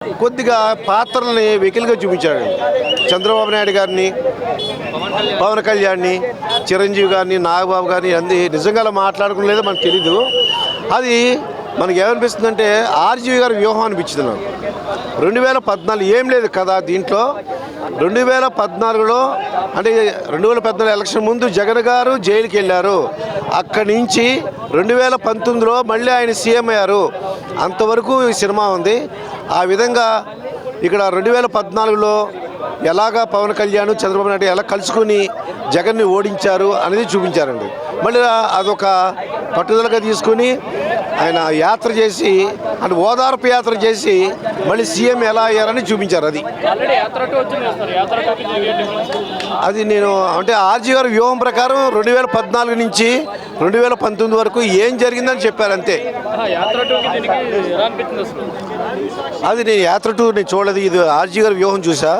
కొద్దిగా పాత్రల్ని వెకిలిగా చూపించాడు. చంద్రబాబు నాయుడు గారిని, పవన్ కళ్యాణ్ని, చిరంజీవి గారిని, నాగబాబు గారిని అంది నిజంగా అలా మాట్లాడుకునేదో మనకు తెలీదు. అది మనకి ఏమనిపిస్తుందంటే ఆర్జీవి గారి వ్యూహం అనిపించింది నాకు. 2014 ఏం లేదు కదా దీంట్లో. 2014లో అంటే 2014 ఎలక్షన్ ముందు జగన్ గారు జైలుకి వెళ్ళారు. అక్కడి నుంచి 2019లో మళ్ళీ ఆయన సీఎం అయ్యారు. అంతవరకు ఈ సినిమా ఉంది. ఆ విధంగా ఇక్కడ 2014లో ఎలాగా పవన్ కళ్యాణ్, చంద్రబాబు నాయుడు ఎలా కలుసుకుని జగన్ని ఓడించారు అనేది చూపించారండి. మళ్ళీ అదొక పట్టుదలగా తీసుకుని ఆయన యాత్ర చేసి అంటే ఓదార్పు యాత్ర చేసి మళ్ళీ సీఎం ఎలా అయ్యారని చూపించారు. అది నేను అంటే ఆర్జీ గారి వ్యూహం ప్రకారం 2014 నుంచి 2019 వరకు ఏం జరిగిందని చెప్పారు అంతే. అది నేను యాత్ర టూర్ నేను చూడలేదు, ఇది ఆర్జీ గారి వ్యూహం చూసా.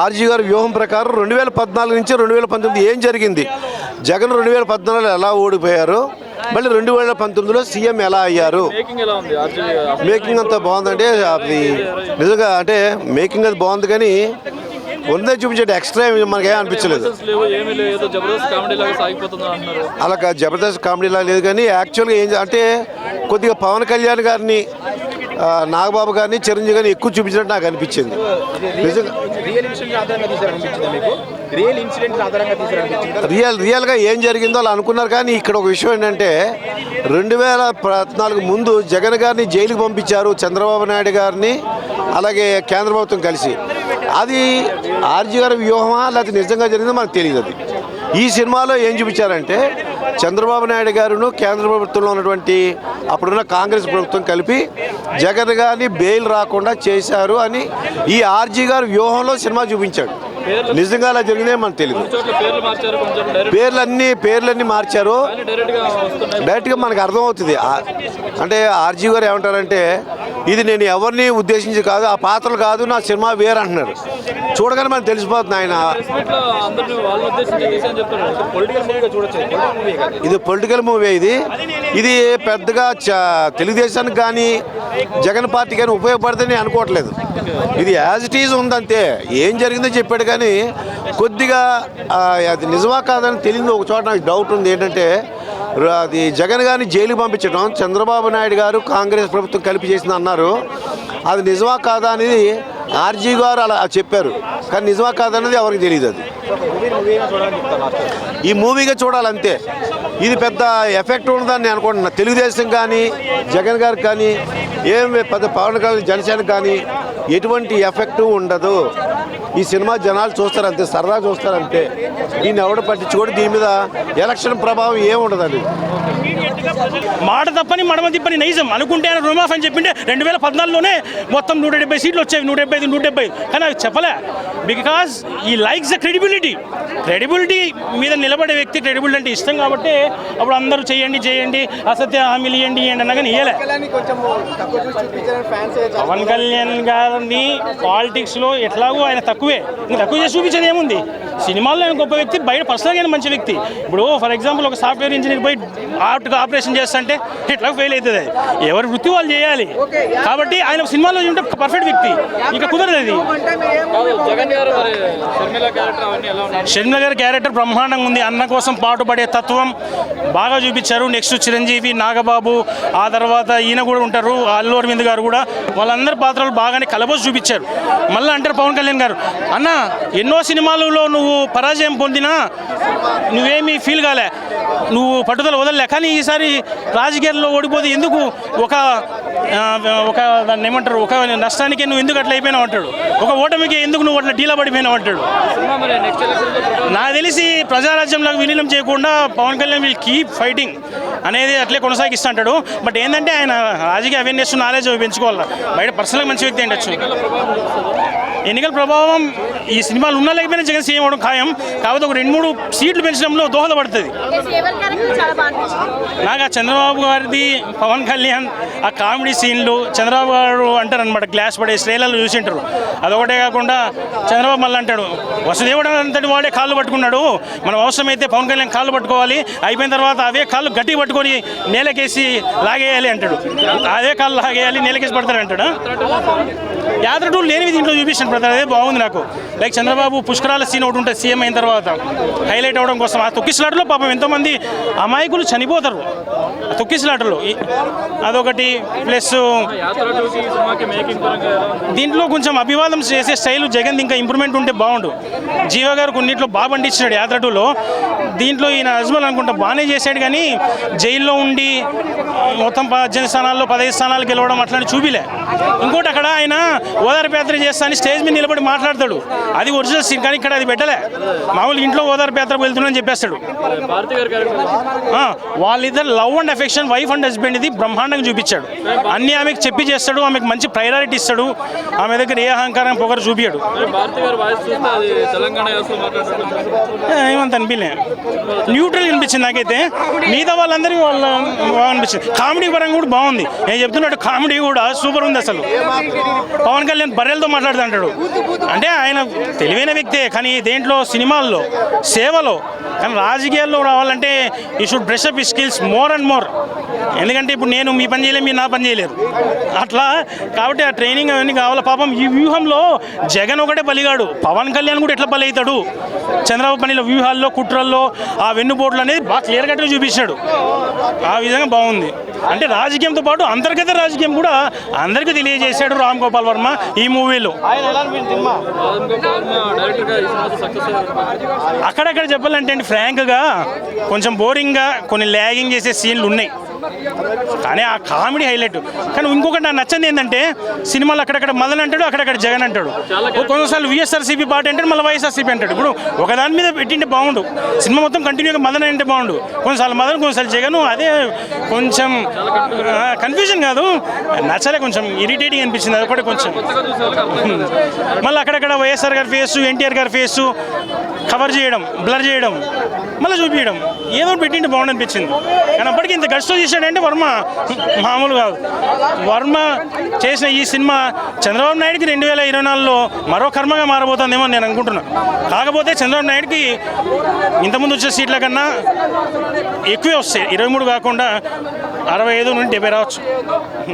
ఆర్జీ గారి వ్యూహం ప్రకారం 2014 నుంచి 2019 ఏం జరిగింది, జగన్ 2014లో ఎలా ఓడిపోయారు, మళ్ళీ 2019లో సీఎం ఎలా అయ్యారు. మేకింగ్ అంతా బాగుందంటే అది నిజంగా అంటే మేకింగ్ అది బాగుంది, కానీ ఉందే చూపించే ఎక్స్ట్రా మనకేం అనిపించలేదు. అలా జబర్దస్త్ కామెడీలా లేదు, కానీ యాక్చువల్గా ఏం అంటే కొద్దిగా పవన్ కళ్యాణ్ గారిని, నాగబాబు గారిని, చిరంజీవి గారిని ఎక్కువ చూపించినట్టు నాకు అనిపించింది. రియల్గా ఏం జరిగిందో అలా అనుకున్నారు. కానీ ఇక్కడ ఒక విషయం ఏంటంటే 2014 ముందు జగన్ గారిని జైలుకి పంపించారు, చంద్రబాబు నాయుడు గారిని, అలాగే కేంద్ర ప్రభుత్వం కలిసి. అది ఆర్జీ గారి వ్యూహమా లేకపోతే నిజంగా జరిగిందో మనకు తెలియదు. అది ఈ సినిమాలో ఏం చూపించారంటే చంద్రబాబు నాయుడు గారును కేంద్ర ప్రభుత్వంలో ఉన్నటువంటి అప్పుడున్న కాంగ్రెస్ ప్రభుత్వం కలిపి జగన్ గారిని బెయిల్ రాకుండా చేశారు అని ఈ ఆర్జీ గారి వ్యూహంలో సినిమా చూపించాడు. నిజంగా అలా జరిగిందే మనకు తెలియదు. పేర్లన్నీ మార్చారు. డైరెక్ట్గా మనకు అర్థమవుతుంది. అంటే ఆర్జీ గారు ఏమంటారంటే ఇది నేను ఎవరిని ఉద్దేశించి కాదు, ఆ పాత్రలు కాదు, నా సినిమా వేరు అంటున్నారు. చూడగానే మనకు తెలిసిపోతుంది ఆయన ఇది పొలిటికల్ మూవీ. ఇది పెద్దగా తెలుగుదేశానికి కానీ జగన్ పార్టీ కానీ ఉపయోగపడుతుందని అనుకోవట్లేదు. ఇది యాజ్ ఇట్ ఈజ్ ఉందంతే. ఏం జరిగిందో చెప్పాడు, కానీ కొద్దిగా అది నిజమా కాదని తెలియదు. ఒక చోట నాకు డౌట్ ఉంది. ఏంటంటే అది జగన్ గారిని జైలుకి పంపించడం చంద్రబాబు నాయుడు గారు కాంగ్రెస్ ప్రభుత్వం కలిపి చేసింది అన్నారు. అది నిజమా కాదా అనేది ఆర్జీ గారు అలా చెప్పారు, కానీ నిజమా కాదన్నది ఎవరికి తెలియదు. అది ఈ మూవీగా చూడాలంతే. ఇది పెద్ద ఎఫెక్ట్ ఉండదని నేను అనుకుంటున్నా. తెలుగుదేశం కానీ జగన్ గారికి కానీ ఏం పెద్ద పవన్ కళ్యాణ్ జనసేనకు కానీ ఎటువంటి ఎఫెక్టు ఉండదు. ఈ సినిమా జనాలు చూస్తారంతే, సరదా చూస్తారంతే. దీన్ని ఎవడు పట్టించుకోడు. దీని మీద ఎలక్షన్ ప్రభావం ఏముండదండి. మాట తప్పని మడమ తిప్పని నైజం అనుకుంటే ఆయన రుమాఫ్ అని చెప్పింటే 2014లోనే మొత్తం 170 సీట్లు వచ్చాయి, 175 కానీ అది చెప్పలే. బికాజ్ ఈ లైక్స్ ద క్రెడిబిలిటీ మీద నిలబడే వ్యక్తి. క్రెడిబిలిటీ అంటే ఇష్టం కాబట్టి అప్పుడు అందరూ చేయండి అసత్య హామీలు ఇవ్వండి అన్నా కానీ ఇవ్వలే. పవన్ కళ్యాణ్ గారిని పాలిటిక్స్లో ఎట్లాగో ఆయన తక్కువ చేసి చూపించేది ఏముంది. సినిమాల్లో ఆయన గొప్ప వ్యక్తి, బయట పర్సనల్గా ఆయన మంచి వ్యక్తి. ఇప్పుడు ఫర్ ఎగ్జాంపుల్ ఒక సాఫ్ట్వేర్ ఇంజనీర్ పోయి ఆపరేషన్ చేస్తుంటే ఎట్లా ఫెయిల్ అవుతుంది. ఎవరి వృత్తి వాళ్ళు చేయాలి. కాబట్టి ఆయన సినిమాలో ఉంటే పర్ఫెక్ట్ వ్యక్తి. ఇక కుదరదు. షర్మిల గారి క్యారెక్టర్ బ్రహ్మాండంగా ఉంది. అన్న కోసం పాటుపడే తత్వం బాగా చూపించారు. నెక్స్ట్ చిరంజీవి, నాగబాబు, ఆ తర్వాత ఈయన కూడా ఉంటారు, అల్లు అరవింద్ గారు కూడా. వాళ్ళందరి పాత్రలు బాగానే కలబోసి చూపించారు. మళ్ళీ అంటారు పవన్ కళ్యాణ్ గారు, అన్న ఎన్నో సినిమాలలో నువ్వు పరాజయం పొందినా నువ్వేమీ ఫీల్ కాలే, నువ్వు పట్టుదల వదలలే, కానీ ఈసారి రాజకీయాల్లో ఓడిపోతే ఎందుకు ఒక దాన్ని ఏమంటారు, ఒక నష్టానికి నువ్వు ఎందుకు అట్లా అయిపోయినావు అంటాడు, ఒక ఓటమికి ఎందుకు నువ్వు అట్లా డీలా పడిపోయినావు అంటాడు. నాకు తెలిసి ప్రజారాజ్యంలోకి విలీనం చేయకుండా Pawan Kalyan will keep fighting అనేది అట్లే కొనసాగిస్తుంటాడు. బట్ ఏంటంటే ఆయన రాజకీయ అవేర్నెస్, నాలెడ్జ్ పెంచుకోవాలి. బయట పర్సనల్గా మంచి వ్యక్తి ఉండొచ్చు. ఎన్నికల ప్రభావం ఈ సినిమాలు ఉన్నా లేకపోయినా జగన్ సీఎం అవడం ఖాయం. కాకపోతే ఒక 2-3 సీట్లు పెంచడంలో దోహదపడుతుంది. నాకు ఆ చంద్రబాబు గారిది, పవన్ కళ్యాణ్ ఆ కామెడీ సీన్లు, చంద్రబాబు గారు అంటారు అనమాట గ్లాస్ పడే శ్రేలలో చూసింటారు. అదొకటే కాకుండా చంద్రబాబు మళ్ళీ అంటాడు వసుదేవుడు అంతటి వాడే కాళ్ళు పట్టుకున్నాడు, మనం అవసరమైతే పవన్ కళ్యాణ్ కాళ్ళు పట్టుకోవాలి, అయిపోయిన తర్వాత అవే కాళ్ళు గట్టి పట్టుకొని నేలకేసి లాగేయాలి అంటాడు. అదే కాళ్ళు లాగేయాలి, నేలకేసి పడతాడు అంటాడు. యాత్ర టూర్ లేనివి దీంట్లో చూపించాను బ్రదర్, అదే బాగుంది నాకు. లైక్ చంద్రబాబు పుష్కరాల సీన్ ఒకటి ఉంటుంది సీఎం అయిన తర్వాత హైలైట్ అవ్వడం కోసం. ఆ తొక్కిసలాటలో పాపం ఎంతోమంది అమాయకులు చనిపోతారు ఆ తొక్కిసలాటలో, అదొకటి. ప్లస్ దీంట్లో కొంచెం అభివాదం చేసే స్టైల్ జగన్ ఇంకా ఇంప్రూవ్మెంట్ ఉంటే బాగుండు. జీవ గారు కొన్నిట్లో బాగా పండించాడు యాత్ర టూలో. దీంట్లో ఈయన అజ్మల్ అనుకుంటా బాగానే చేశాడు, కానీ జైల్లో ఉండి మొత్తం 18 స్థానాల్లో 15 స్థానాలు గెలవడం అట్లాంటి చూపిలే. ఇంకోటి అక్కడ ఆయన ఓదార్పు యాత్ర చేస్తా అని స్టేజ్ మీద నిలబడి మాట్లాడతాడు, అది ఒరిజినల్ సీన్. కానీ ఇక్కడ అది పెట్టలే, మామూలు ఇంట్లో ఓదార్పు యాత్ర వెళ్తున్నాడని చెప్పేస్తాడు. వాళ్ళిద్దరు love and affection, wife and husband, ఇది బ్రహ్మాండంగా చూపించాడు. అన్ని ఆమెకు చెప్పి చేస్తాడు, ఆమెకు మంచి ప్రయారిటీ ఇస్తాడు, ఆమె దగ్గర ఏ అహంకారం పొగరు చూపించాడు. ఏమంత అనిపించలే, న్యూట్రల్ అనిపించింది నాకైతే. మిగతా వాళ్ళందరికీ బాగా అనిపించింది. కామెడీ పరంగా కూడా బాగుంది. నేను చెప్తున్నట్టు కామెడీ కూడా సూపర్ ఉంది అసలు. పవన్ కళ్యాణ్ బర్రెలతో మాట్లాడుతుంటాడు, అంటే ఆయన తెలివైన వ్యక్తే, కానీ దేంట్లో సినిమాల్లో సేవలో, కానీ రాజకీయాల్లో రావాలంటే you should brush up skills more and more. ఎందుకంటే ఇప్పుడు నేను మీ పని చేయలేదు, మీరు నా పని చేయలేరు అట్లా. కాబట్టి ఆ ట్రైనింగ్ అవన్నీ కావాలి. పాపం ఈ వ్యూహంలో జగన్ ఒకటే బలిగాడు, పవన్ కళ్యాణ్ కూడా ఎట్లా బలి అవుతాడు చంద్రబాబు పనిలో, వ్యూహాల్లో కుట్రల్లో ఆ వెన్నుపోట్లు అనేది బాగా క్లియర్ కట్గా చూపించాడు. ఆ విధంగా బాగుంది. అంటే రాజకీయంతో పాటు అంతర్గత రాజకీయం కూడా అందరికీ తెలియజేశాడు రామ్ గోపాల్ వర్మ ఈ మూవీలో. అక్కడక్కడ చెప్పాలంటే అండి ఫ్రాంక్గా కొంచెం బోరింగ్గా కొన్ని ల్యాగింగ్ చేసే సీన్లు ఉన్నాయి, కానీ ఆ కామెడీ హైలైట్. కానీ ఇంకొకటి నాకు నచ్చింది ఏంటంటే సినిమాలో అక్కడక్కడ మదన్ అంటాడు, అక్కడక్కడ జగన్ అంటాడు, కొన్నిసార్లు విఎస్ఆర్సీపీ పార్టీ అంటాడు, మళ్ళీ వైఎస్ఆర్సీపీ అంటాడు. ఇప్పుడు ఒకదాని మీద పెట్టింటే బాగుండు, సినిమా మొత్తం కంటిన్యూగా మదన్ అంటే బాగుండు. కొన్నిసార్లు మదన్, కొన్నిసార్లు జగన్, అదే కొంచెం కన్ఫ్యూజన్ కాదు, నచ్చలే, కొంచెం ఇరిటేటింగ్ అనిపించింది అది ఒకటి కొంచెం. మళ్ళీ అక్కడక్కడ వైఎస్ఆర్ గారి ఫేసు, ఎన్టీఆర్ గారి ఫేసు కవర్ చేయడం, బ్లర్ చేయడం, మళ్ళీ చూపించడం, ఏదో పెట్టింటే బాగుండు అనిపించింది. కానీ అప్పటికి ఇంత గట్స్తో చేశాడంటే వర్మ మామూలు కాదు. వర్మ చేసిన ఈ సినిమా చంద్రబాబు నాయుడుకి 2024లో మరో కర్మగా మారబోతుందేమో నేను అనుకుంటున్నాను. కాకపోతే చంద్రబాబు నాయుడుకి ఇంతకుముందు వచ్చే సీట్ల కన్నా ఎక్కువే వస్తాయి, 23 కాకుండా 65 నుండి 70 రావచ్చు.